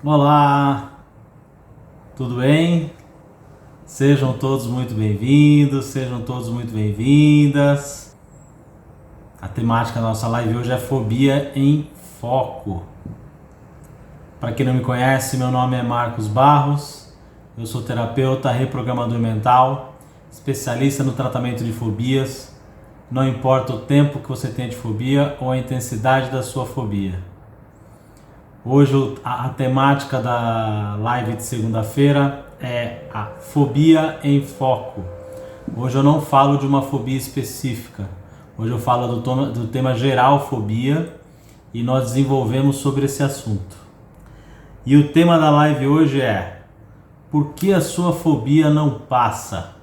Olá, tudo bem? Sejam todos muito bem-vindos, sejam todos muito bem-vindas. A temática da nossa live hoje é fobia em foco. Para quem não me conhece, meu nome é Marcos Barros, eu sou terapeuta, reprogramador mental, especialista no tratamento de fobias. Não importa o tempo que você tem de fobia ou a intensidade da sua fobia. Hoje a temática da live de segunda-feira é a fobia em foco. Hoje eu não falo de uma fobia específica. Hoje eu falo do tema geral fobia e nós desenvolvemos sobre esse assunto. E o tema da live hoje é: por que a sua fobia não passa?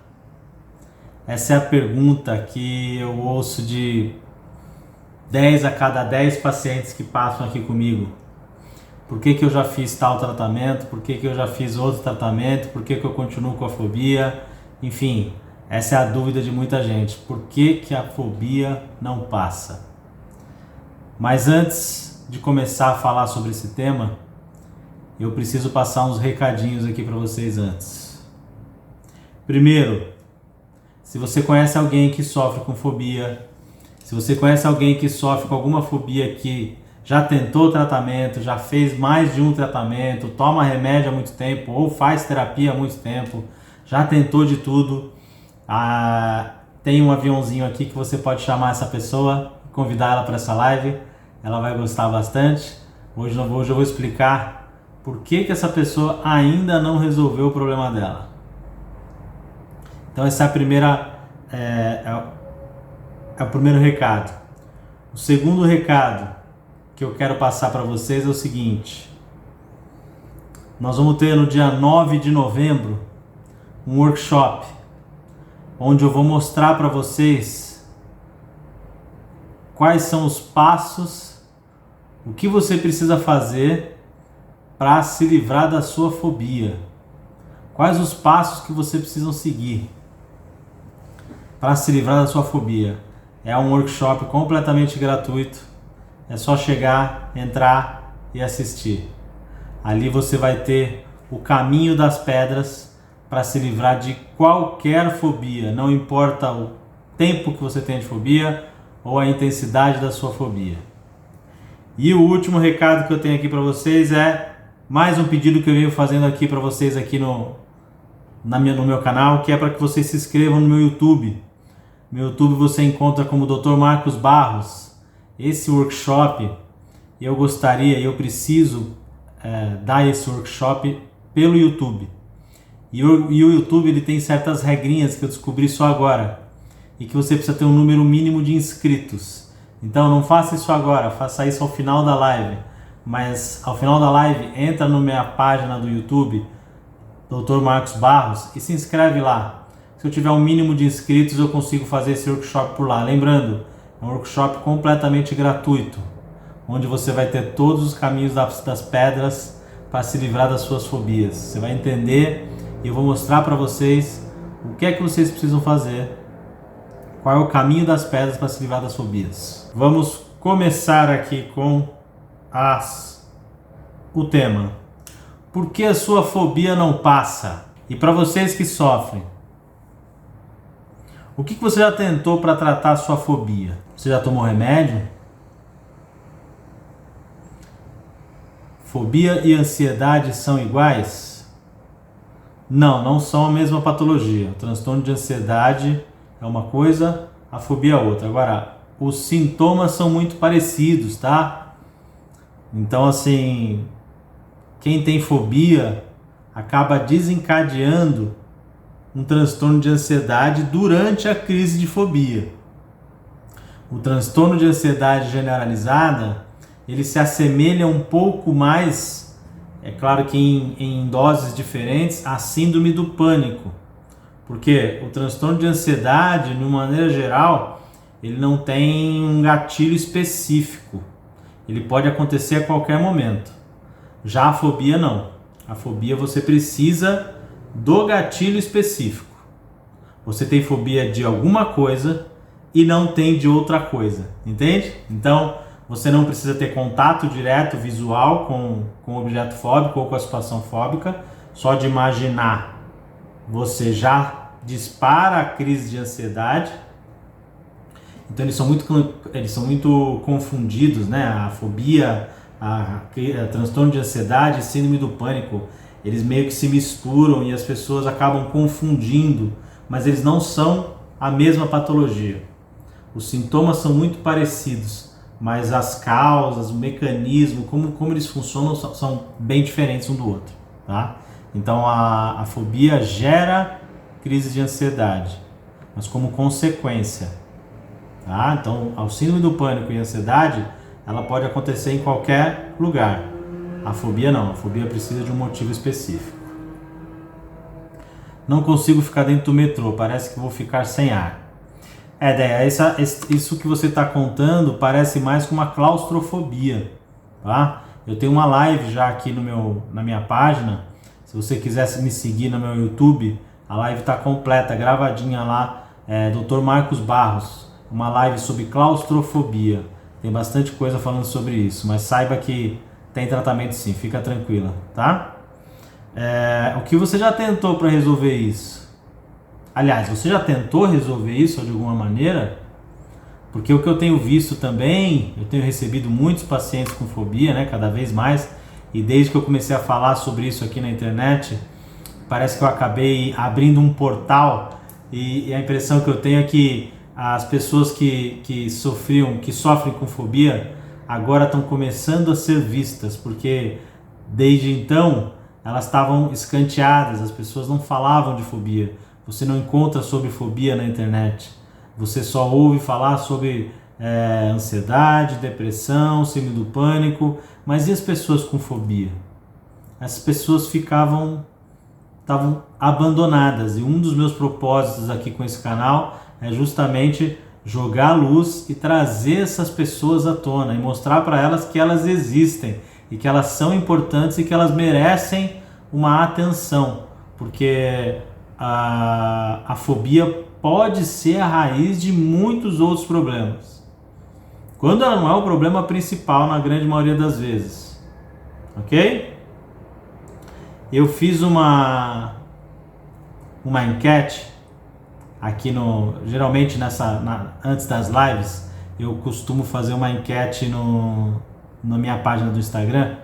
Essa é a pergunta que eu ouço de 10 a cada 10 pacientes que passam aqui comigo. Por que eu já fiz tal tratamento? Por que eu já fiz outro tratamento? Por que eu continuo com a fobia? Enfim, essa é a dúvida de muita gente. Por que a fobia não passa? Mas antes de começar a falar sobre esse tema, eu preciso passar uns recadinhos aqui para vocês antes. Primeiro, se você conhece alguém que sofre com fobia, se você conhece alguém que sofre com alguma fobia que já tentou tratamento, já fez mais de um tratamento, toma remédio há muito tempo ou faz terapia há muito tempo, já tentou de tudo, tem um aviãozinho aqui que você pode chamar essa pessoa, convidar ela para essa live, ela vai gostar bastante. Hoje eu vou explicar por que essa pessoa ainda não resolveu o problema dela. Então essa é o primeiro recado. O segundo recado que eu quero passar para vocês é o seguinte: nós vamos ter no dia 9 de novembro um workshop onde eu vou mostrar para vocês quais são os passos, o que você precisa fazer para se livrar da sua fobia. Quais os passos que você precisa seguir para se livrar da sua fobia. É um workshop completamente gratuito. É só chegar, entrar e assistir. Ali você vai ter o caminho das pedras para se livrar de qualquer fobia. Não importa o tempo que você tem de fobia ou a intensidade da sua fobia. E o último recado que eu tenho aqui para vocês é mais um pedido que eu venho fazendo aqui para vocês aqui no meu canal, que é para que vocês se inscrevam no meu YouTube. No YouTube você encontra como Dr. Marcos Barros. Esse workshop, eu preciso dar esse workshop pelo YouTube. E o YouTube ele tem certas regrinhas que eu descobri só agora. E que você precisa ter um número mínimo de inscritos. Então não faça isso agora, faça isso ao final da live. Mas ao final da live, entra na minha página do YouTube, Dr. Marcos Barros, e se inscreve lá. Se eu tiver um mínimo de inscritos, eu consigo fazer esse workshop por lá. Lembrando, é um workshop completamente gratuito, onde você vai ter todos os caminhos das pedras para se livrar das suas fobias. Você vai entender e eu vou mostrar para vocês o que é que vocês precisam fazer, qual é o caminho das pedras para se livrar das fobias. Vamos começar aqui com o tema. Por que a sua fobia não passa? E para vocês que sofrem, o que você já tentou para tratar a sua fobia? Você já tomou remédio? Fobia e ansiedade são iguais? Não são a mesma patologia. O transtorno de ansiedade é uma coisa, a fobia é outra. Agora, os sintomas são muito parecidos, tá? Então, assim, quem tem fobia acaba desencadeando um transtorno de ansiedade durante a crise de fobia. O transtorno de ansiedade generalizada, ele se assemelha um pouco mais, é claro que em doses diferentes, à síndrome do pânico. Porque o transtorno de ansiedade, de uma maneira geral, ele não tem um gatilho específico. Ele pode acontecer a qualquer momento. Já a fobia não. A fobia você precisa do gatilho específico. Você tem fobia de alguma coisa e não tem de outra coisa, entende? Então, Você não precisa ter contato direto visual com o objeto fóbico ou com a situação fóbica. Só de imaginar, você já dispara a crise de ansiedade. Então eles são muito confundidos, né? A fobia, a transtorno de ansiedade e síndrome do pânico, eles meio que se misturam e as pessoas acabam confundindo, mas eles não são a mesma patologia. Os sintomas são muito parecidos, mas as causas, o mecanismo, como eles funcionam são bem diferentes um do outro, tá? Então a fobia gera crise de ansiedade, mas como consequência, tá? Então a síndrome do pânico e a ansiedade, ela pode acontecer em qualquer lugar. A fobia não, a fobia precisa de um motivo específico. Não consigo ficar dentro do metrô, parece que vou ficar sem ar. Déia, isso que você está contando parece mais com uma claustrofobia, tá? Eu tenho uma live já aqui na minha página. Se você quisesse me seguir no meu YouTube, a live está completa, gravadinha lá, Dr. Marcos Barros, uma live sobre claustrofobia. Tem bastante coisa falando sobre isso, mas saiba que tem tratamento sim, fica tranquila, tá? O que você já tentou para resolver isso? Aliás, você já tentou resolver isso de alguma maneira? Porque o que eu tenho visto também, eu tenho recebido muitos pacientes com fobia, né, cada vez mais, e desde que eu comecei a falar sobre isso aqui na internet, parece que eu acabei abrindo um portal e a impressão que eu tenho é que as pessoas que sofrem com fobia agora estão começando a ser vistas, porque desde então elas estavam escanteadas, as pessoas não falavam de fobia. Você não encontra sobre fobia na internet. Você só ouve falar sobre ansiedade, depressão, síndrome do pânico. Mas e as pessoas com fobia? As pessoas estavam abandonadas. E um dos meus propósitos aqui com esse canal é justamente jogar a luz e trazer essas pessoas à tona e mostrar para elas que elas existem e que elas são importantes e que elas merecem uma atenção. Porque a fobia pode ser a raiz de muitos outros problemas, quando ela não é o problema principal na grande maioria das vezes, ok? Eu fiz uma enquete aqui geralmente antes das lives, eu costumo fazer uma enquete na minha página do Instagram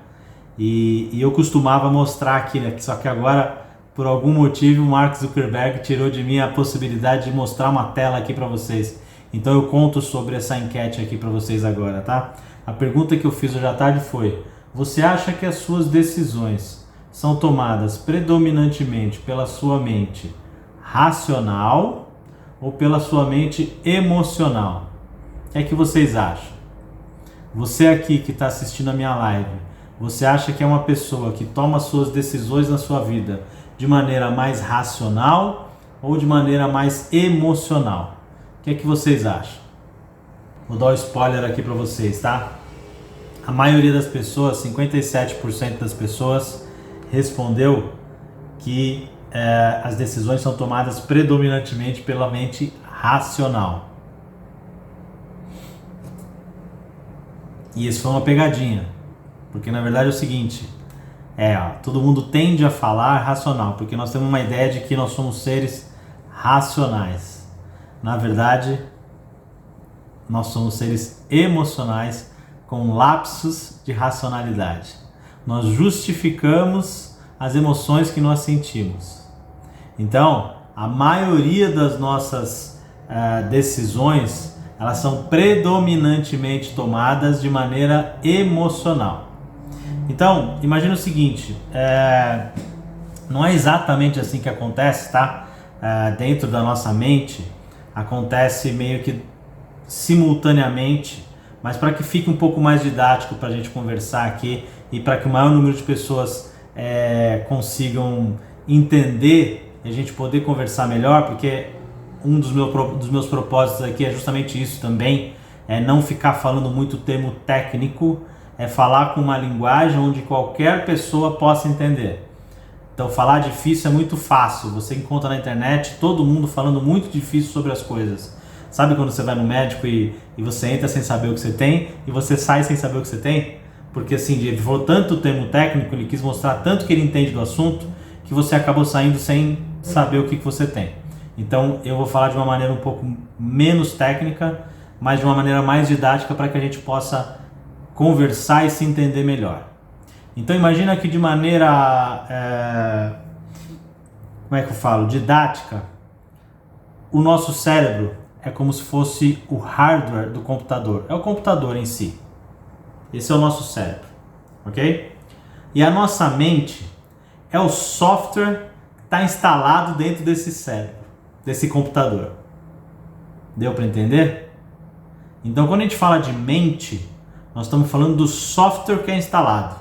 e eu costumava mostrar aqui, né? Só que agora, por algum motivo, o Mark Zuckerberg tirou de mim a possibilidade de mostrar uma tela aqui para vocês. Então eu conto sobre essa enquete aqui para vocês agora, tá? A pergunta que eu fiz hoje à tarde foi: você acha que as suas decisões são tomadas predominantemente pela sua mente racional ou pela sua mente emocional? O que é que vocês acham? Você aqui que está assistindo a minha live, você acha que é uma pessoa que toma suas decisões na sua vida de maneira mais racional ou de maneira mais emocional? O que é que vocês acham? Vou dar um spoiler aqui para vocês, tá? A maioria das pessoas, 57% das pessoas, respondeu que as decisões são tomadas predominantemente pela mente racional. E isso foi uma pegadinha, porque na verdade é o seguinte, todo mundo tende a falar racional, porque nós temos uma ideia de que nós somos seres racionais. Na verdade, nós somos seres emocionais com lapsos de racionalidade. Nós justificamos as emoções que nós sentimos. Então, a maioria das nossas decisões, elas são predominantemente tomadas de maneira emocional. Então, imagina o seguinte, não é exatamente assim que acontece, tá? Dentro da nossa mente, acontece meio que simultaneamente, mas para que fique um pouco mais didático para a gente conversar aqui e para que o maior número de pessoas consigam entender e a gente poder conversar melhor, porque um dos meus propósitos aqui é justamente isso também, é não ficar falando muito termo técnico, é falar com uma linguagem onde qualquer pessoa possa entender. Então falar difícil é muito fácil, você encontra na internet todo mundo falando muito difícil sobre as coisas. Sabe quando você vai no médico e você entra sem saber o que você tem e você sai sem saber o que você tem? Porque assim, ele falou tanto termo técnico, ele quis mostrar tanto que ele entende do assunto, que você acabou saindo sem saber o que você tem. Então eu vou falar de uma maneira um pouco menos técnica, mas de uma maneira mais didática para que a gente possa conversar e se entender melhor. Então imagina que de maneira, como é que eu falo, didática, o nosso cérebro é como se fosse o hardware do computador, é o computador em si. Esse é o nosso cérebro, ok? E a nossa mente é o software que está instalado dentro desse cérebro, desse computador. Deu para entender? Então quando a gente fala de mente, nós estamos falando do software que é instalado.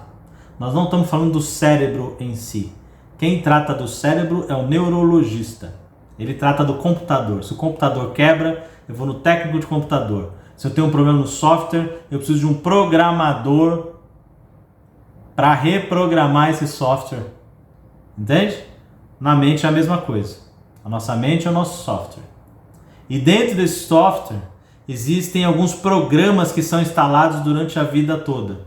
Nós não estamos falando do cérebro em si. Quem trata do cérebro é o neurologista. Ele trata do computador. Se o computador quebra, eu vou no técnico de computador. Se eu tenho um problema no software, eu preciso de um programador para reprogramar esse software. Entende? Na mente é a mesma coisa. A nossa mente é o nosso software. E dentro desse software, existem alguns programas que são instalados durante a vida toda.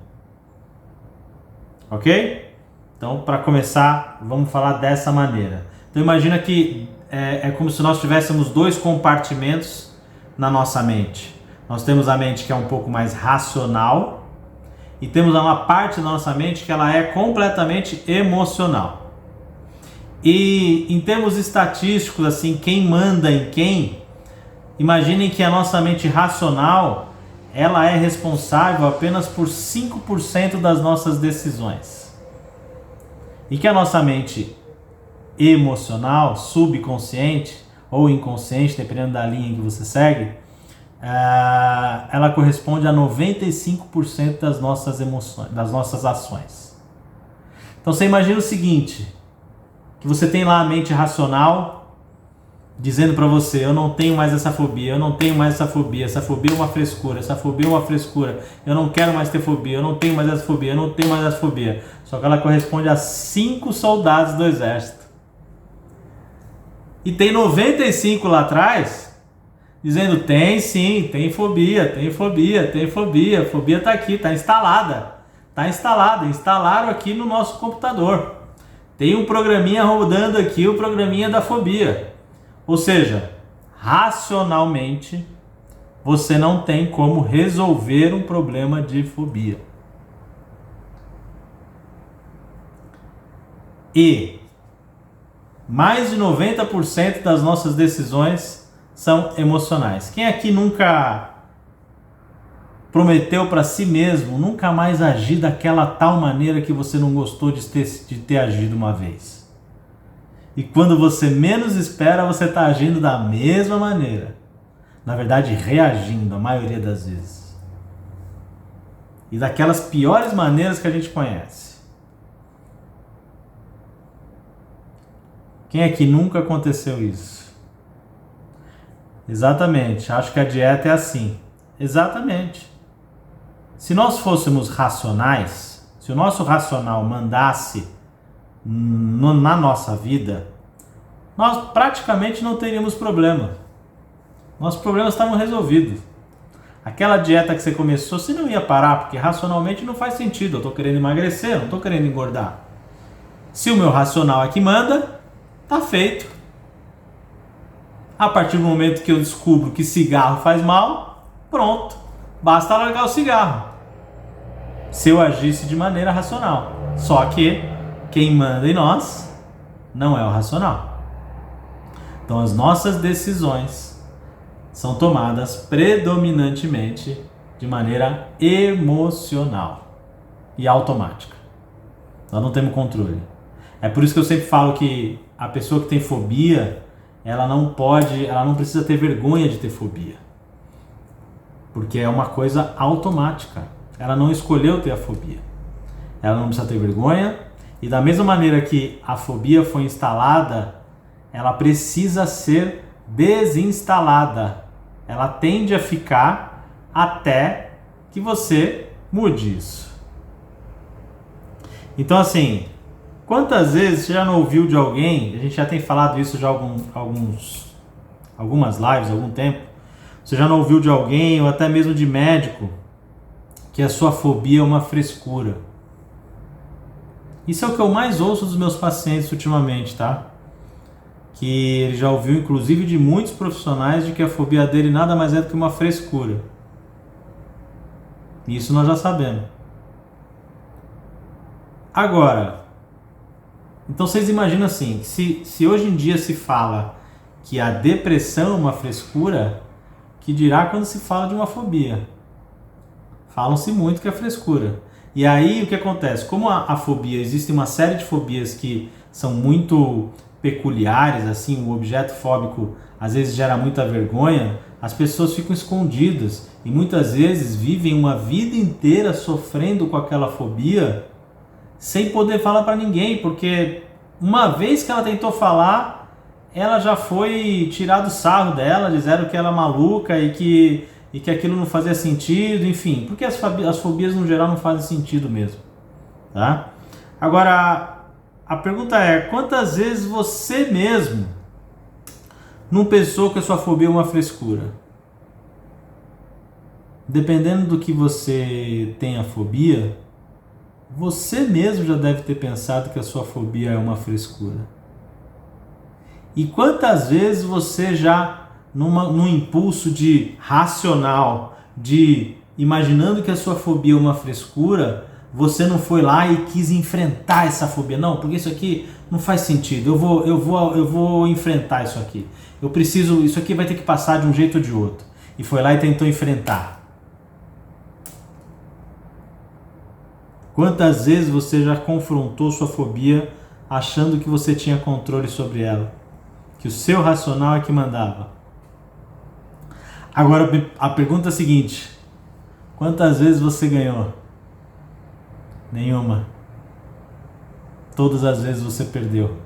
Ok? Então, para começar, vamos falar dessa maneira. Então, imagina que é como se nós tivéssemos dois compartimentos na nossa mente. Nós temos a mente que é um pouco mais racional e temos uma parte da nossa mente que ela é completamente emocional. E em termos estatísticos, assim, quem manda em quem, imaginem que a nossa mente racional, ela é responsável apenas por 5% das nossas decisões. E que a nossa mente emocional, subconsciente ou inconsciente, dependendo da linha que você segue, ela corresponde a 95% das nossas emoções, das nossas ações. Então você imagina o seguinte, que você tem lá a mente racional dizendo para você, eu não tenho mais essa fobia, eu não tenho mais essa fobia é uma frescura, essa fobia é uma frescura, eu não quero mais ter fobia, eu não tenho mais essa fobia, eu não tenho mais essa fobia. Só que ela corresponde a 5 soldados do exército. E tem 95 lá atrás dizendo, tem sim, tem fobia, tem fobia, tem fobia, a fobia está aqui, está instalada, instalaram aqui no nosso computador. Tem um programinha rodando aqui, o programinha da fobia. Ou seja, racionalmente, você não tem como resolver um problema de fobia. E mais de 90% das nossas decisões são emocionais. Quem aqui nunca prometeu para si mesmo nunca mais agir daquela tal maneira que você não gostou de ter agido uma vez? E quando você menos espera, você está agindo da mesma maneira. Na verdade, reagindo a maioria das vezes. E daquelas piores maneiras que a gente conhece. Quem aqui nunca aconteceu isso? Exatamente, acho que a dieta é assim. Exatamente. Se nós fôssemos racionais, se o nosso racional mandasse na nossa vida, nós praticamente não teríamos problema. Nossos problemas estavam resolvidos. Aquela dieta que você começou, você não ia parar, porque racionalmente não faz sentido. Eu estou querendo emagrecer, não estou querendo engordar. Se o meu racional é que manda, tá feito. A partir do momento que eu descubro que cigarro faz mal, pronto, basta largar o cigarro. Se eu agisse de maneira racional. Só que quem manda em nós não é o racional. Então as nossas decisões são tomadas predominantemente de maneira emocional e automática. Nós não temos controle. É por isso que eu sempre falo que a pessoa que tem fobia, ela não precisa ter vergonha de ter fobia. Porque é uma coisa automática. Ela não escolheu ter a fobia. Ela não precisa ter vergonha. E da mesma maneira que a fobia foi instalada, ela precisa ser desinstalada. Ela tende a ficar até que você mude isso. Então assim, quantas vezes você já não ouviu de alguém, a gente já tem falado isso já algumas lives há algum tempo, Você já não ouviu de alguém, ou até mesmo de médico, que a sua fobia é uma frescura? Isso é o que eu mais ouço dos meus pacientes ultimamente, tá? Que ele já ouviu, inclusive, de muitos profissionais, de que a fobia dele nada mais é do que uma frescura. Isso nós já sabemos. Agora, então vocês imaginam assim, se hoje em dia se fala que a depressão é uma frescura, que dirá quando se fala de uma fobia? Falam-se muito que é frescura. E aí o que acontece? Como a fobia, existe uma série de fobias que são muito peculiares, assim, o objeto fóbico às vezes gera muita vergonha, as pessoas ficam escondidas e muitas vezes vivem uma vida inteira sofrendo com aquela fobia sem poder falar para ninguém, porque uma vez que ela tentou falar, ela já foi tirado o sarro dela, disseram que ela é maluca e que aquilo não fazia sentido, enfim, porque as fobias no geral não fazem sentido mesmo, tá? Agora, a pergunta é, quantas vezes você mesmo não pensou que a sua fobia é uma frescura? Dependendo do que você tem a fobia, você mesmo já deve ter pensado que a sua fobia é uma frescura. E quantas vezes você já, num impulso de racional, de imaginando que a sua fobia é uma frescura, você não foi lá e quis enfrentar essa fobia? Não, porque isso aqui não faz sentido, eu vou enfrentar isso aqui. Eu preciso, isso aqui vai ter que passar de um jeito ou de outro. E foi lá e tentou enfrentar. Quantas vezes você já confrontou sua fobia achando que você tinha controle sobre ela? Que o seu racional é que mandava? Agora a pergunta é a seguinte: quantas vezes você ganhou? Nenhuma. Todas as vezes você perdeu.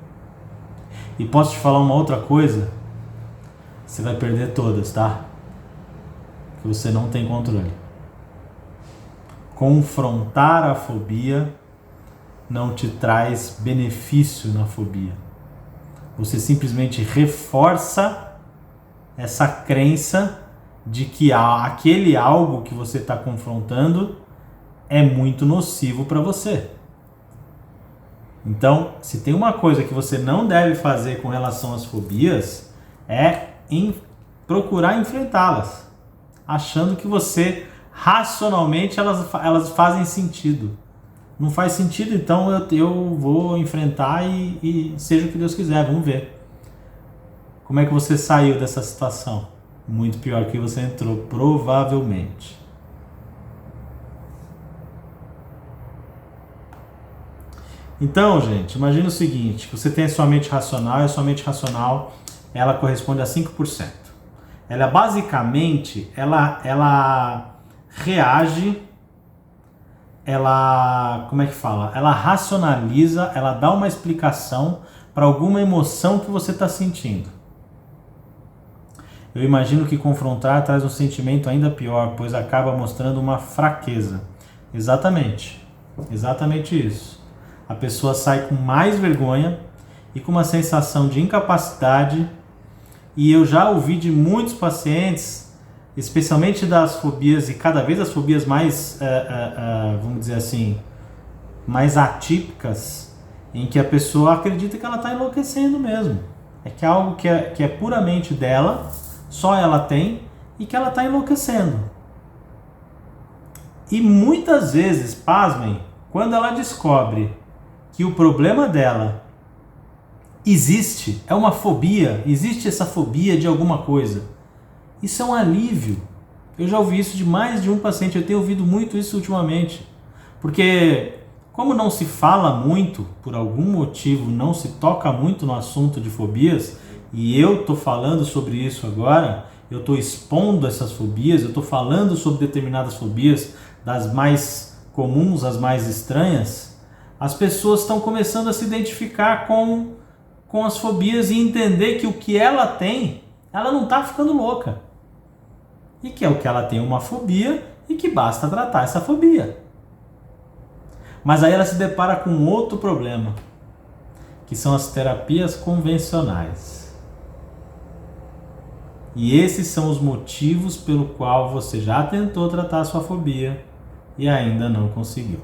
E posso te falar uma outra coisa? Você vai perder todas, tá? Que você não tem controle. Confrontar a fobia não te traz benefício na fobia. Você simplesmente reforça essa crença de que aquele algo que você está confrontando é muito nocivo para você. Então, se tem uma coisa que você não deve fazer com relação às fobias, é procurar enfrentá-las, achando que você, racionalmente, elas fazem sentido. Não faz sentido, então eu vou enfrentar e seja o que Deus quiser, vamos ver. Como é que você saiu dessa situação? Muito pior que você entrou, provavelmente. Então, gente, imagina o seguinte, você tem a sua mente racional, e a sua mente racional, ela corresponde a 5%. Ela basicamente, ela reage, como é que fala? Ela racionaliza, ela dá uma explicação para alguma emoção que você está sentindo. Eu imagino que confrontar traz um sentimento ainda pior, pois acaba mostrando uma fraqueza. Exatamente isso. A pessoa sai com mais vergonha e com uma sensação de incapacidade. E eu já ouvi de muitos pacientes, especialmente das fobias, e cada vez as fobias mais, vamos dizer assim, mais atípicas, em que a pessoa acredita que ela está enlouquecendo mesmo. É que é algo que é puramente dela, só ela tem, e que ela está enlouquecendo. E muitas vezes, pasmem, quando ela descobre que o problema dela existe, é uma fobia, existe essa fobia de alguma coisa, isso é um alívio. Eu já ouvi isso de mais de um paciente, eu tenho ouvido muito isso ultimamente, porque como não se fala muito, por algum motivo não se toca muito no assunto de fobias, e eu estou falando sobre isso agora, eu estou expondo essas fobias, eu estou falando sobre determinadas fobias, das mais comuns às mais estranhas, as pessoas estão começando a se identificar com as fobias e entender que o que ela tem, ela não está ficando louca. E que é o que ela tem, uma fobia, e que basta tratar essa fobia. Mas aí ela se depara com outro problema, que são as terapias convencionais. E esses são os motivos pelo qual você já tentou tratar a sua fobia e ainda não conseguiu.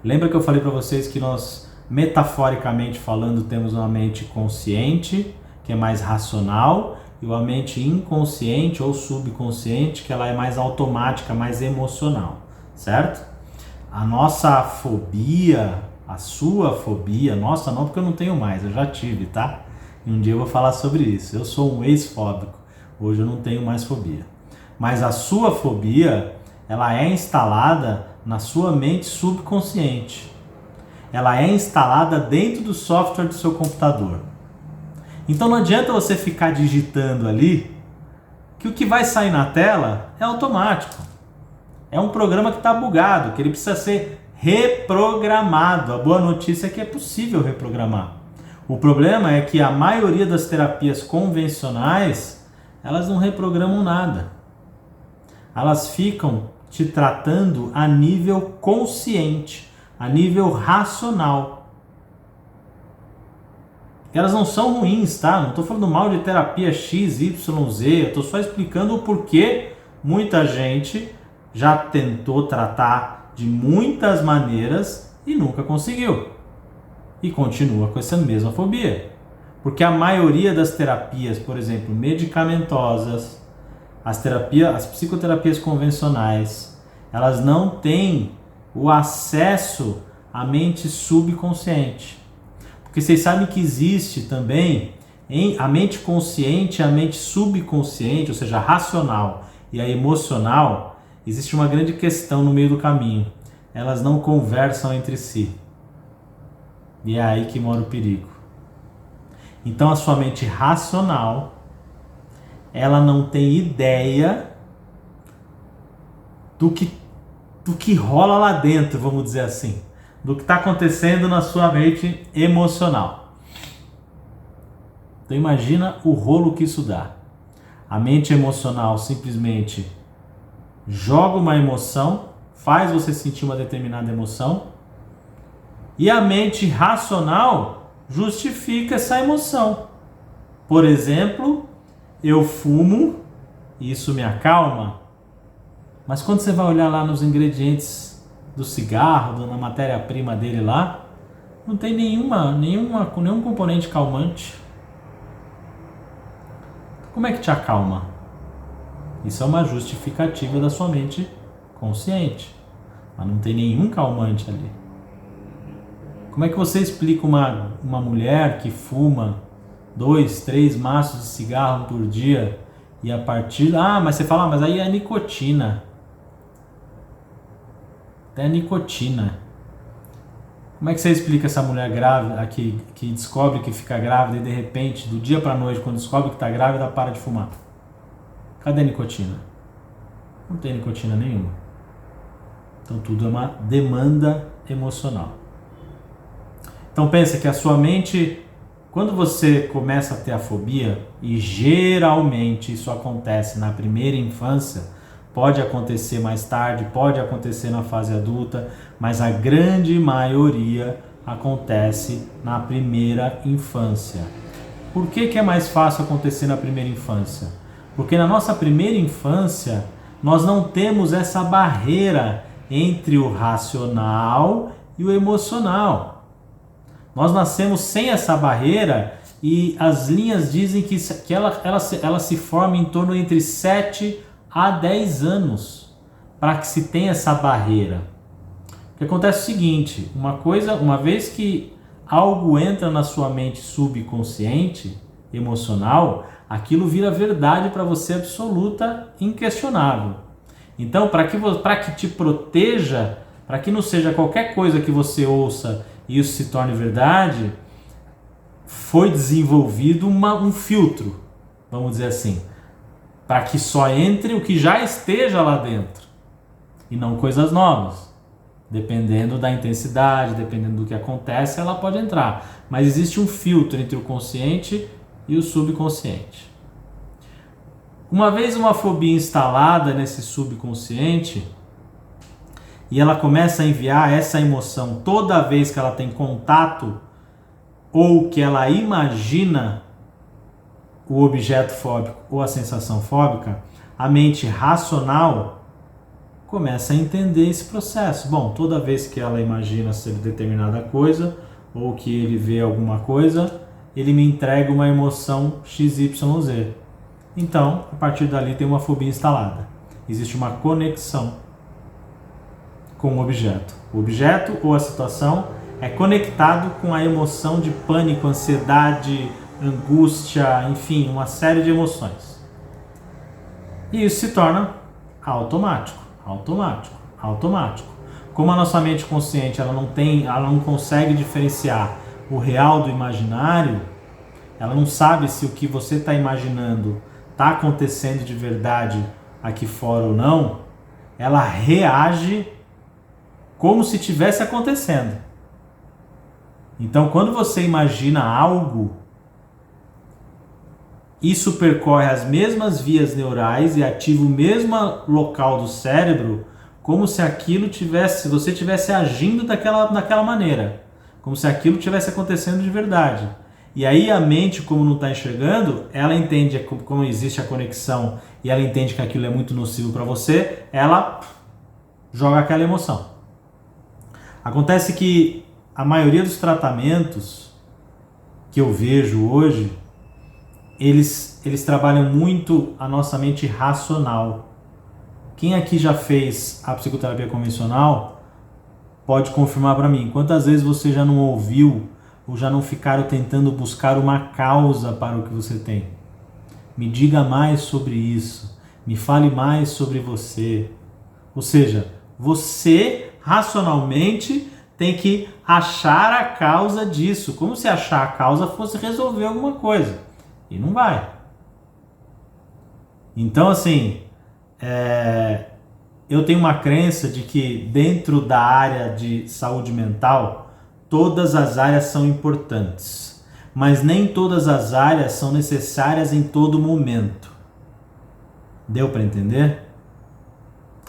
Lembra que eu falei para vocês que nós, metaforicamente falando, temos uma mente consciente, que é mais racional, e uma mente inconsciente ou subconsciente, que ela é mais automática, mais emocional, certo? A nossa fobia, a sua fobia, nossa não, porque eu não tenho mais, eu já tive, tá? E um dia eu vou falar sobre isso. Eu sou um ex-fóbico, hoje eu não tenho mais fobia. Mas a sua fobia, ela é instalada na sua mente subconsciente. Ela é instalada dentro do software do seu computador. Então não adianta você ficar digitando ali, que o que vai sair na tela é automático. É um programa que está bugado, que ele precisa ser reprogramado. A boa notícia é que é possível reprogramar. O problema é que a maioria das terapias convencionais, elas não reprogramam nada. Elas ficam te tratando a nível consciente, a nível racional. Elas não são ruins, tá? Não estou falando mal de terapia X, Y, Z, eu estou só explicando o porquê muita gente já tentou tratar de muitas maneiras e nunca conseguiu. E continua com essa mesma fobia. Porque a maioria das terapias, por exemplo, medicamentosas, as psicoterapias convencionais, elas não têm o acesso à mente subconsciente. Porque vocês sabem que existe também a mente consciente e a mente subconsciente, ou seja, a racional e a emocional, existe uma grande questão no meio do caminho. Elas não conversam entre si. E é aí que mora o perigo. Então a sua mente racional, ela não tem ideia do que rola lá dentro, vamos dizer assim. Do que está acontecendo na sua mente emocional. Então imagina o rolo que isso dá. A mente emocional simplesmente joga uma emoção, faz você sentir uma determinada emoção, e a mente racional justifica essa emoção. Por exemplo, eu fumo, isso me acalma, mas quando você vai olhar lá nos ingredientes do cigarro, na matéria-prima dele lá, não tem nenhum componente calmante. Como é que te acalma? Isso é uma justificativa da sua mente consciente, mas não tem nenhum calmante ali. Como é que você explica uma mulher que fuma 2, 3 maços de cigarro por dia e a partir... mas você fala, mas aí é nicotina. É nicotina. Como é que você explica essa mulher grávida que descobre que fica grávida e de repente, do dia para noite, quando descobre que está grávida, para de fumar? Cadê a nicotina? Não tem nicotina nenhuma. Então tudo é uma demanda emocional. Então pensa que a sua mente, quando você começa a ter a fobia, e geralmente isso acontece na primeira infância, pode acontecer mais tarde, pode acontecer na fase adulta, mas a grande maioria acontece na primeira infância. Por que é mais fácil acontecer na primeira infância? Porque na nossa primeira infância, nós não temos essa barreira entre o racional e o emocional. Nós nascemos sem essa barreira e as linhas dizem que ela se forma em torno entre 7 a 10 anos para que se tenha essa barreira. O que acontece é o seguinte, uma vez que algo entra na sua mente subconsciente, emocional, aquilo vira verdade para você absoluta, inquestionável. Então, para que te proteja, para que não seja qualquer coisa que você ouça e isso se torne verdade, foi desenvolvido um filtro, vamos dizer assim, para que só entre o que já esteja lá dentro e não coisas novas. Dependendo da intensidade, dependendo do que acontece, ela pode entrar. Mas existe um filtro entre o consciente e o subconsciente. Uma vez uma fobia instalada nesse subconsciente, e ela começa a enviar essa emoção toda vez que ela tem contato ou que ela imagina o objeto fóbico ou a sensação fóbica, a mente racional começa a entender esse processo. Bom, toda vez que ela imagina ser determinada coisa ou que ele vê alguma coisa, ele me entrega uma emoção XYZ. Então, a partir dali tem uma fobia instalada. Existe uma conexão com o objeto. O objeto ou a situação é conectado com a emoção de pânico, ansiedade, angústia, enfim, uma série de emoções. E isso se torna automático. Como a nossa mente consciente ela não consegue diferenciar o real do imaginário, ela não sabe se o que você está imaginando está acontecendo de verdade aqui fora ou não, ela reage como se estivesse acontecendo. Então, quando você imagina algo, isso percorre as mesmas vias neurais e ativa o mesmo local do cérebro, como se aquilo se você estivesse agindo daquela maneira, como se aquilo estivesse acontecendo de verdade. E aí a mente, como não está enxergando, ela entende como existe a conexão e ela entende que aquilo é muito nocivo para você, ela joga aquela emoção. Acontece que a maioria dos tratamentos que eu vejo hoje, eles trabalham muito a nossa mente racional. Quem aqui já fez a psicoterapia convencional pode confirmar para mim. Quantas vezes você já não ouviu ou já não ficaram tentando buscar uma causa para o que você tem? Me diga mais sobre isso. Me fale mais sobre você. Ou seja, você racionalmente tem que achar a causa disso. Como se achar a causa fosse resolver alguma coisa. E não vai. Então, assim, eu tenho uma crença de que dentro da área de saúde mental, todas as áreas são importantes. Mas nem todas as áreas são necessárias em todo momento. Deu para entender?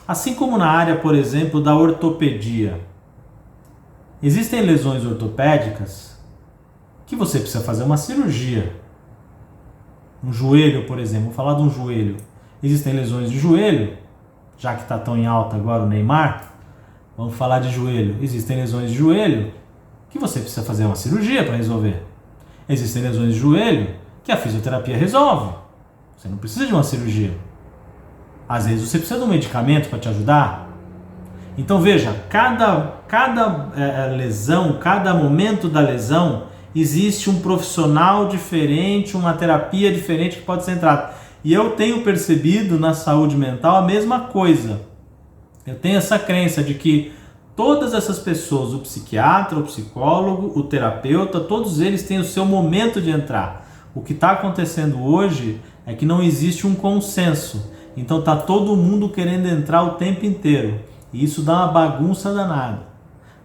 Assim como na área, por exemplo, da ortopedia. Existem lesões ortopédicas que você precisa fazer uma cirurgia. Um joelho, por exemplo, vou falar de um joelho. Existem lesões de joelho, já que está tão em alta agora o Neymar, vamos falar de joelho. Existem lesões de joelho que você precisa fazer uma cirurgia para resolver. Existem lesões de joelho que a fisioterapia resolve. Você não precisa de uma cirurgia. Às vezes você precisa de um medicamento para te ajudar. Então veja, cada lesão, cada momento da lesão, existe um profissional diferente, uma terapia diferente que pode ser entrada. E eu tenho percebido na saúde mental a mesma coisa. Eu tenho essa crença de que todas essas pessoas, o psiquiatra, o psicólogo, o terapeuta, todos eles têm o seu momento de entrar. O que está acontecendo hoje é que não existe um consenso. Então está todo mundo querendo entrar o tempo inteiro. E isso dá uma bagunça danada.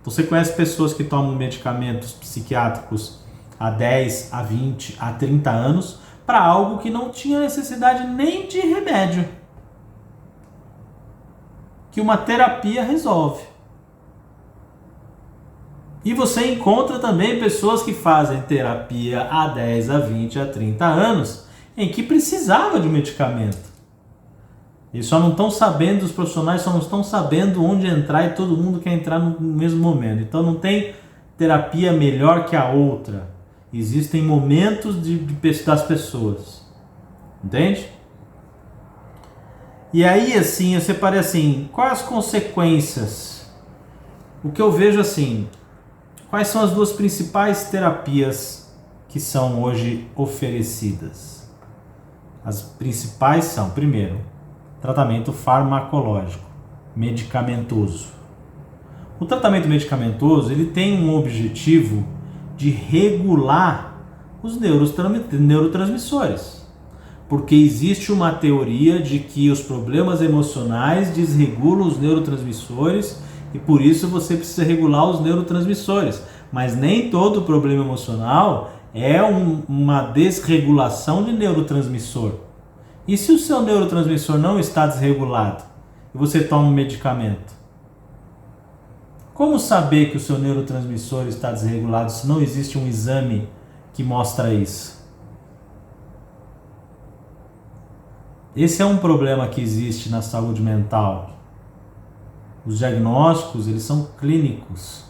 Você conhece pessoas que tomam medicamentos psiquiátricos há 10, há 20, há 30 anos para algo que não tinha necessidade nem de remédio. Que uma terapia resolve. E você encontra também pessoas que fazem terapia há 10, há 20, há 30 anos em que precisava de medicamento. Eles só não estão sabendo, os profissionais só não estão sabendo onde entrar e todo mundo quer entrar no mesmo momento. Então não tem terapia melhor que a outra. Existem momentos das pessoas. Entende? E aí assim, eu separei assim, quais as consequências? O que eu vejo assim, quais são as duas principais terapias que são hoje oferecidas? As principais são, primeiro, tratamento farmacológico, medicamentoso. O tratamento medicamentoso ele tem um objetivo de regular os neurotransmissores. Porque existe uma teoria de que os problemas emocionais desregulam os neurotransmissores e por isso você precisa regular os neurotransmissores. Mas nem todo problema emocional é uma desregulação de neurotransmissor. E se o seu neurotransmissor não está desregulado e você toma um medicamento? Como saber que o seu neurotransmissor está desregulado se não existe um exame que mostra isso? Esse é um problema que existe na saúde mental. Os diagnósticos, eles são clínicos.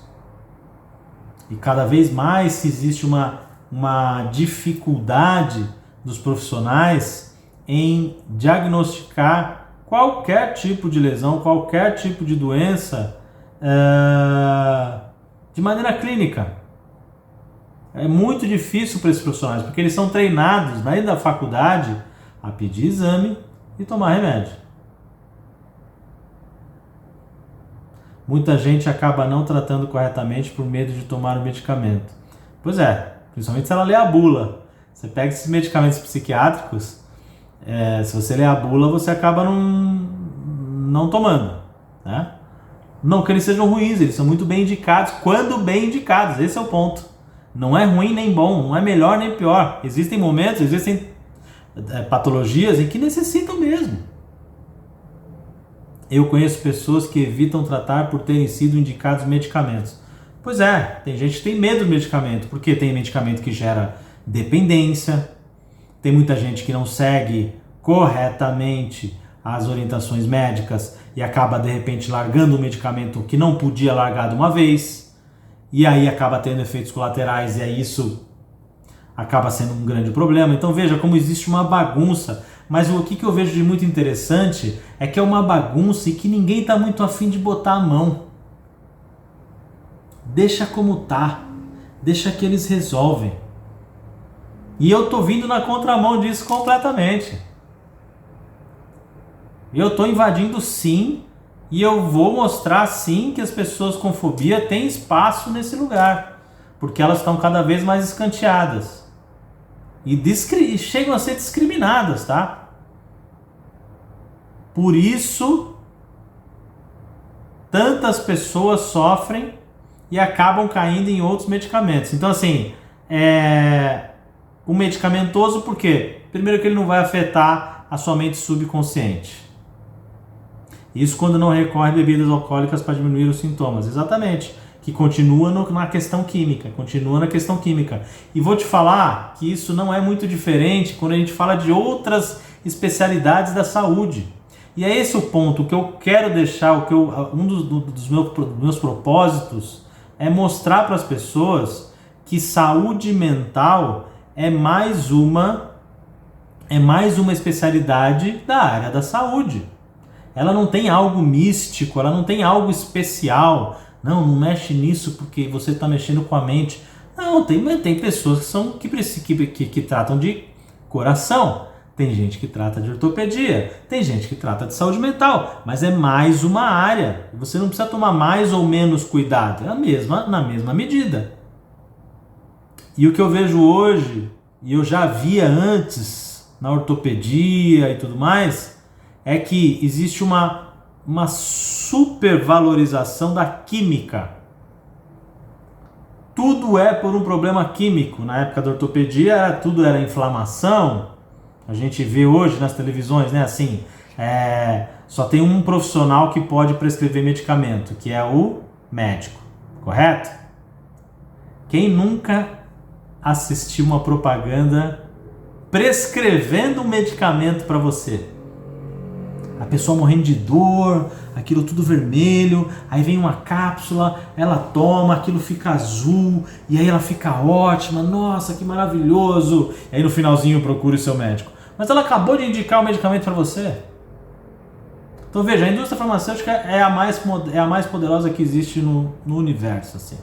E cada vez mais existe uma dificuldade dos profissionais em diagnosticar qualquer tipo de lesão, qualquer tipo de doença de maneira clínica. É muito difícil para esses profissionais, porque eles são treinados dentro da faculdade a pedir exame e tomar remédio. Muita gente acaba não tratando corretamente por medo de tomar o medicamento. Pois é, principalmente se ela lê a bula. Você pega esses medicamentos psiquiátricos, se você lê a bula, você acaba não tomando, né? Não que eles sejam ruins, eles são muito bem indicados, quando bem indicados, esse é o ponto. Não é ruim nem bom, não é melhor nem pior. Existem momentos, existem patologias em que necessitam mesmo. Eu conheço pessoas que evitam tratar por terem sido indicados medicamentos. Pois é, tem gente que tem medo do medicamento, porque tem medicamento que gera dependência, tem muita gente que não segue corretamente as orientações médicas e acaba de repente largando um medicamento que não podia largar de uma vez, e aí acaba tendo efeitos colaterais, e aí isso acaba sendo um grande problema. Então veja como existe uma bagunça, mas o que eu vejo de muito interessante é que é uma bagunça e que ninguém está muito afim de botar a mão. Deixa como tá, deixa que eles resolvem. E eu tô vindo na contramão disso completamente. Eu tô invadindo sim, e eu vou mostrar sim que as pessoas com fobia têm espaço nesse lugar, porque elas estão cada vez mais escanteadas. E chegam a ser discriminadas, tá? Por isso, tantas pessoas sofrem e acabam caindo em outros medicamentos. Então, assim, o medicamentoso, por quê? Primeiro que ele não vai afetar a sua mente subconsciente. Isso quando não recorre a bebidas alcoólicas para diminuir os sintomas. Exatamente. Que continua na questão química. E vou te falar que isso não é muito diferente quando a gente fala de outras especialidades da saúde. E é esse o ponto que eu quero deixar, um dos meus propósitos é mostrar para as pessoas que saúde mental é mais uma especialidade da área da saúde. Ela não tem algo místico, ela não tem algo especial. Não mexe nisso porque você está mexendo com a mente. Não, tem pessoas que tratam de coração. Tem gente que trata de ortopedia, tem gente que trata de saúde mental, mas é mais uma área. Você não precisa tomar mais ou menos cuidado, na mesma medida. E o que eu vejo hoje, e eu já via antes na ortopedia e tudo mais, é que existe uma supervalorização da química. Tudo é por um problema químico. Na época da ortopedia, tudo era inflamação. A gente vê hoje nas televisões, né, assim, só tem um profissional que pode prescrever medicamento, que é o médico, correto? Quem nunca assistiu uma propaganda prescrevendo um medicamento para você? A pessoa morrendo de dor, aquilo tudo vermelho, aí vem uma cápsula, ela toma, aquilo fica azul, e aí ela fica ótima, nossa, que maravilhoso. E aí no finalzinho procure o seu médico. Mas ela acabou de indicar o medicamento para você. Então veja, a indústria farmacêutica é a mais poderosa que existe no universo. Assim.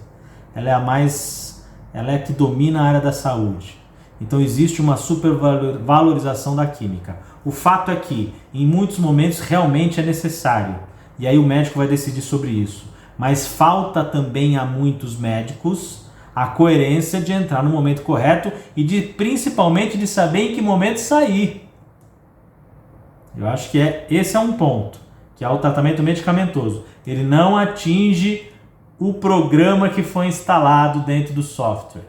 Ela é a que domina a área da saúde. Então existe uma supervalorização da química. O fato é que, em muitos momentos, realmente é necessário. E aí o médico vai decidir sobre isso. Mas falta também a muitos médicos a coerência de entrar no momento correto e principalmente de saber em que momento sair. Eu acho que esse é um ponto, que é o tratamento medicamentoso. Ele não atinge o programa que foi instalado dentro do software.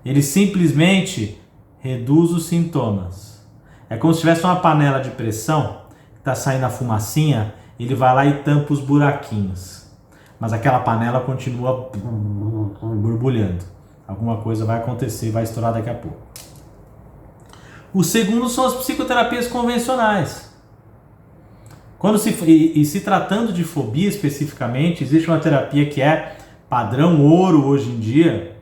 Ele simplesmente reduz os sintomas. É como se tivesse uma panela de pressão, que está saindo a fumacinha, ele vai lá e tampa os buraquinhos. Mas aquela panela continua borbulhando. Alguma coisa vai acontecer, vai estourar daqui a pouco. O segundo são as psicoterapias convencionais. Se tratando de fobia especificamente, existe uma terapia que é padrão ouro hoje em dia,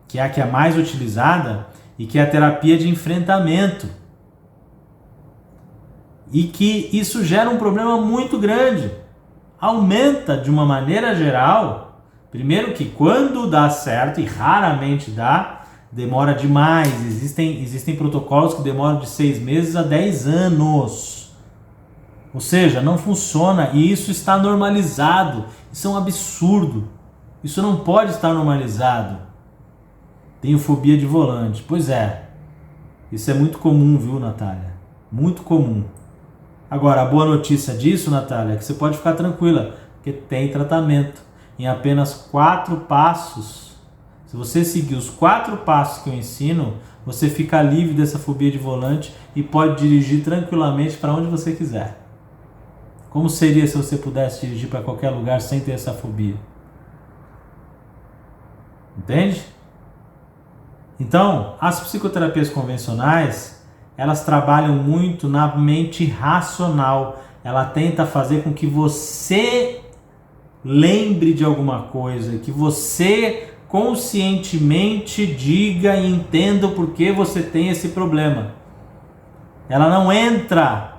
que é a que é mais utilizada, e que é a terapia de enfrentamento. E que isso gera um problema muito grande. Aumenta de uma maneira geral, primeiro que quando dá certo, e raramente dá, demora demais. Existem protocolos que demoram de 6 meses a 10 anos. Ou seja, não funciona e isso está normalizado. Isso é um absurdo. Isso não pode estar normalizado. Tenho fobia de volante. Pois é. Isso é muito comum, viu, Natália? Muito comum. Agora, a boa notícia disso, Natália, é que você pode ficar tranquila, porque tem tratamento. Em apenas 4 passos. Se você seguir os 4 passos que eu ensino, você fica livre dessa fobia de volante e pode dirigir tranquilamente para onde você quiser. Como seria se você pudesse dirigir para qualquer lugar sem ter essa fobia? Entende? Então, as psicoterapias convencionais, elas trabalham muito na mente racional. Ela tenta fazer com que você lembre de alguma coisa, que você conscientemente diga e entenda o porquê você tem esse problema. Ela não entra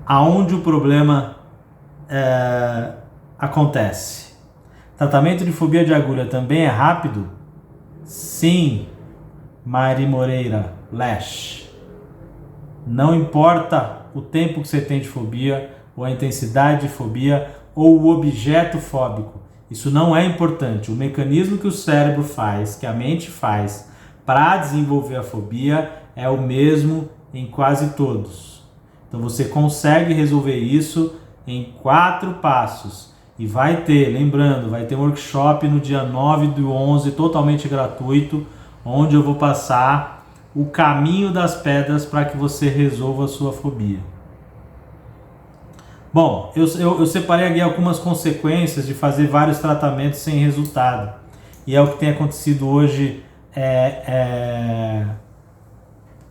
aonde o problema acontece. Tratamento de fobia de agulha também é rápido? Sim, Mari Moreira Lesh. Não importa o tempo que você tem de fobia, ou a intensidade de fobia, ou o objeto fóbico. Isso não é importante. O mecanismo que o cérebro faz, que a mente faz, para desenvolver a fobia é o mesmo em quase todos. Então você consegue resolver isso em 4 passos. E vai ter, lembrando, vai ter um workshop no dia 9/11, totalmente gratuito, onde eu vou passar o caminho das pedras para que você resolva a sua fobia. Bom, eu separei aqui algumas consequências de fazer vários tratamentos sem resultado. E é o que tem acontecido hoje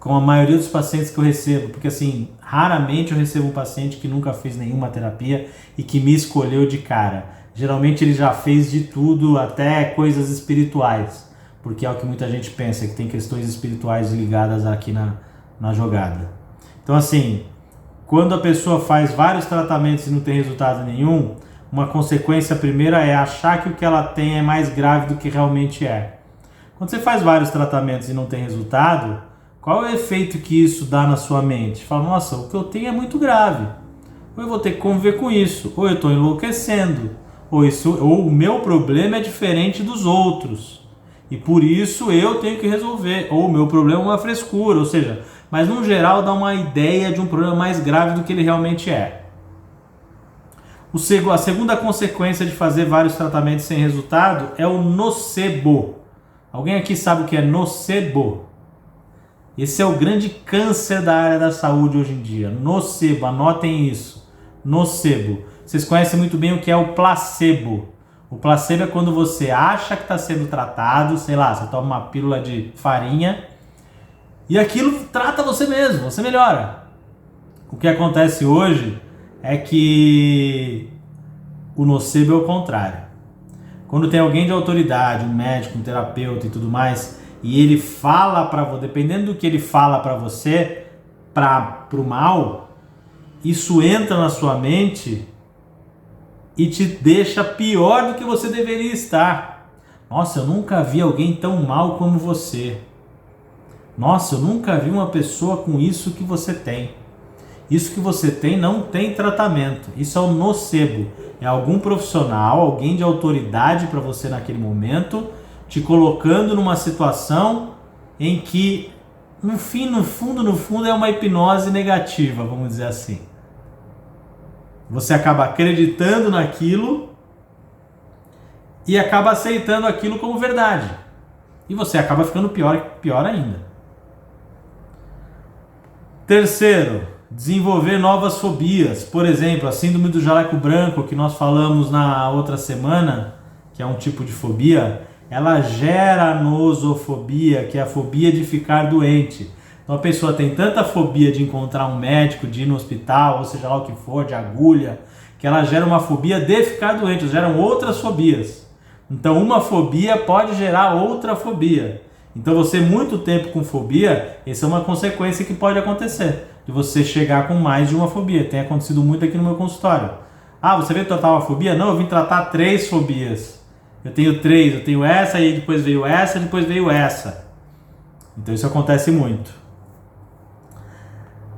com a maioria dos pacientes que eu recebo. Porque assim, raramente eu recebo um paciente que nunca fez nenhuma terapia e que me escolheu de cara. Geralmente ele já fez de tudo, até coisas espirituais. Porque é o que muita gente pensa, que tem questões espirituais ligadas aqui na jogada. Então assim, quando a pessoa faz vários tratamentos e não tem resultado nenhum, uma consequência primeira é achar que o que ela tem é mais grave do que realmente é. Quando você faz vários tratamentos e não tem resultado, qual é o efeito que isso dá na sua mente? Fala, nossa, o que eu tenho é muito grave. Ou eu vou ter que conviver com isso, ou eu estou enlouquecendo, ou o meu problema é diferente dos outros. E por isso eu tenho que resolver. Ou o meu problema é uma frescura, ou seja, mas no geral dá uma ideia de um problema mais grave do que ele realmente é. A segunda consequência de fazer vários tratamentos sem resultado é o nocebo. Alguém aqui sabe o que é nocebo? Esse é o grande câncer da área da saúde hoje em dia. Nocebo, anotem isso. Nocebo. Vocês conhecem muito bem o que é o placebo. O placebo é quando você acha que está sendo tratado, sei lá, você toma uma pílula de farinha e aquilo trata você mesmo, você melhora. O que acontece hoje é que o nocebo é o contrário. Quando tem alguém de autoridade, um médico, um terapeuta e tudo mais, e ele fala para você, dependendo do que ele fala para você, para o mal, isso entra na sua mente e te deixa pior do que você deveria estar. Nossa, eu nunca vi alguém tão mal como você. Nossa, eu nunca vi uma pessoa com isso que você tem. Isso que você tem não tem tratamento. Isso é o nocebo. É algum profissional, alguém de autoridade para você naquele momento, te colocando numa situação em que, no fundo, é uma hipnose negativa, vamos dizer assim. Você acaba acreditando naquilo e acaba aceitando aquilo como verdade. E você acaba ficando pior ainda. Terceiro, desenvolver novas fobias. Por exemplo, a síndrome do jaleco branco, que nós falamos na outra semana, que é um tipo de fobia, ela gera a nosofobia, que é a fobia de ficar doente. Então a pessoa tem tanta fobia de encontrar um médico, de ir no hospital, ou seja lá o que for, de agulha, que ela gera uma fobia de ficar doente, geram outras fobias. Então uma fobia pode gerar outra fobia. Então você muito tempo com fobia, essa é uma consequência que pode acontecer, de você chegar com mais de uma fobia. Tem acontecido muito aqui no meu consultório. Ah, você veio tratar uma fobia? Não, eu vim tratar 3 fobias. Eu tenho 3, eu tenho essa, e depois veio essa, depois veio essa. Então isso acontece muito.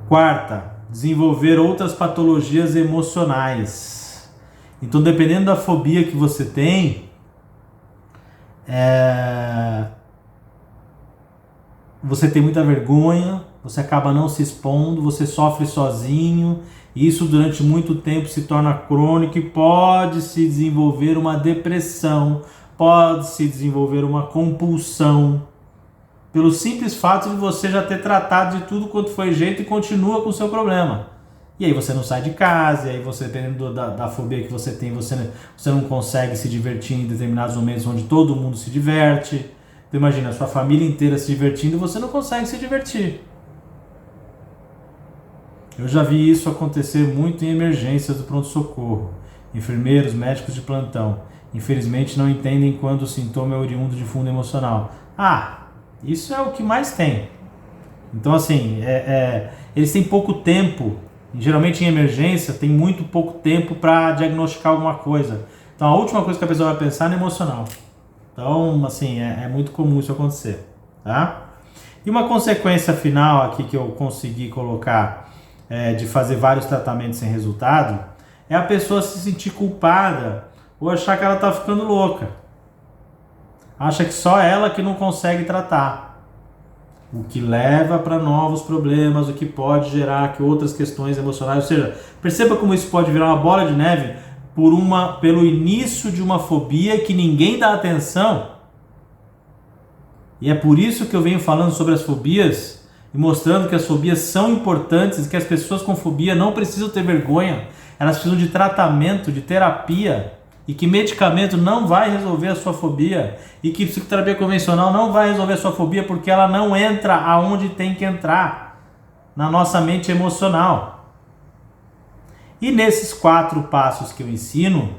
Quarta, desenvolver outras patologias emocionais. Então, dependendo da fobia que você tem, você tem muita vergonha, você acaba não se expondo, você sofre sozinho, e isso durante muito tempo se torna crônico e pode se desenvolver uma depressão, pode se desenvolver uma compulsão, pelo simples fato de você já ter tratado de tudo quanto foi jeito e continua com o seu problema. E aí você não sai de casa, e aí você, dependendo da fobia que você tem, você não consegue se divertir em determinados momentos onde todo mundo se diverte. Então imagina, a sua família inteira se divertindo e você não consegue se divertir. Eu já vi isso acontecer muito em emergências do pronto-socorro. Enfermeiros, médicos de plantão, infelizmente não entendem quando o sintoma é oriundo de fundo emocional. Isso é o que mais tem. Então assim, eles têm pouco tempo, geralmente em emergência tem muito pouco tempo para diagnosticar alguma coisa. Então a última coisa que a pessoa vai pensar é no emocional. Então assim, é muito comum isso acontecer, tá? E uma consequência final aqui que eu consegui colocar de fazer vários tratamentos sem resultado é a pessoa se sentir culpada ou achar que ela está ficando louca. Acha que só ela que não consegue tratar, o que leva para novos problemas, o que pode gerar que outras questões emocionais, ou seja, perceba como isso pode virar uma bola de neve pelo início de uma fobia que ninguém dá atenção. E é por isso que eu venho falando sobre as fobias e mostrando que as fobias são importantes e que as pessoas com fobia não precisam ter vergonha, elas precisam de tratamento, de terapia. E que medicamento não vai resolver a sua fobia. E que psicoterapia convencional não vai resolver a sua fobia porque ela não entra aonde tem que entrar. Na nossa mente emocional. E nesses 4 passos que eu ensino,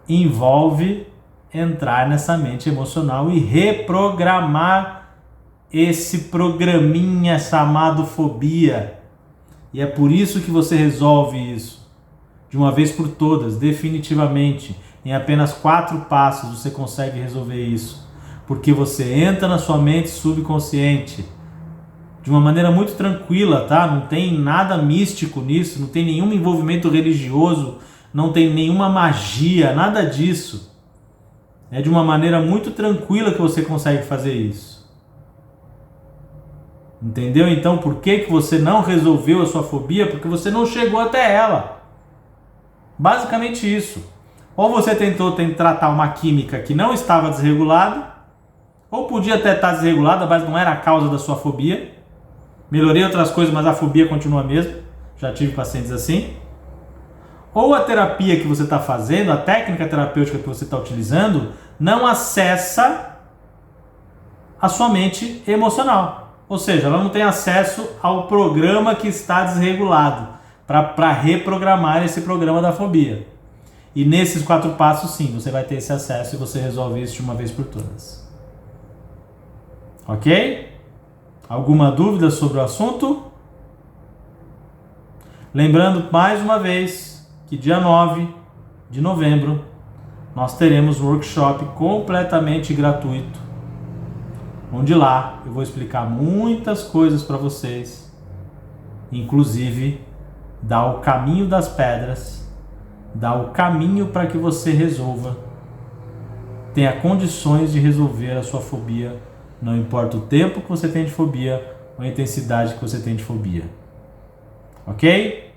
envolve entrar nessa mente emocional e reprogramar esse programinha chamado fobia. E é por isso que você resolve isso. De uma vez por todas, definitivamente, em apenas 4 passos você consegue resolver isso. Porque você entra na sua mente subconsciente de uma maneira muito tranquila, tá? Não tem nada místico nisso, não tem nenhum envolvimento religioso, não tem nenhuma magia, nada disso. É de uma maneira muito tranquila que você consegue fazer isso. Entendeu? Então, por que você não resolveu a sua fobia? Porque você não chegou até ela. Basicamente isso. Ou você tentou tratar uma química que não estava desregulada, ou podia até estar desregulada, mas não era a causa da sua fobia. Melhorei outras coisas, mas a fobia continua a mesma. Já tive pacientes assim. Ou a terapia que você está fazendo, a técnica terapêutica que você está utilizando, não acessa a sua mente emocional. Ou seja, ela não tem acesso ao programa que está desregulado, para reprogramar esse programa da fobia. E nesses 4 passos, sim, você vai ter esse acesso e você resolve isso de uma vez por todas. Ok? Alguma dúvida sobre o assunto? Lembrando mais uma vez que dia 9 de novembro nós teremos um workshop completamente gratuito, onde lá eu vou explicar muitas coisas para vocês, inclusive dar o caminho das pedras, dar o caminho para que você resolva, tenha condições de resolver a sua fobia, não importa o tempo que você tem de fobia ou a intensidade que você tem de fobia. Ok?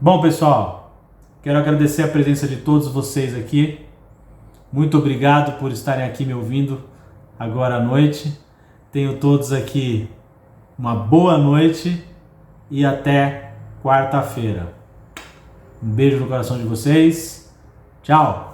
Bom, pessoal, quero agradecer a presença de todos vocês aqui. Muito obrigado por estarem aqui me ouvindo agora à noite. Tenho todos aqui uma boa noite e até quarta-feira. Um beijo no coração de vocês. Tchau!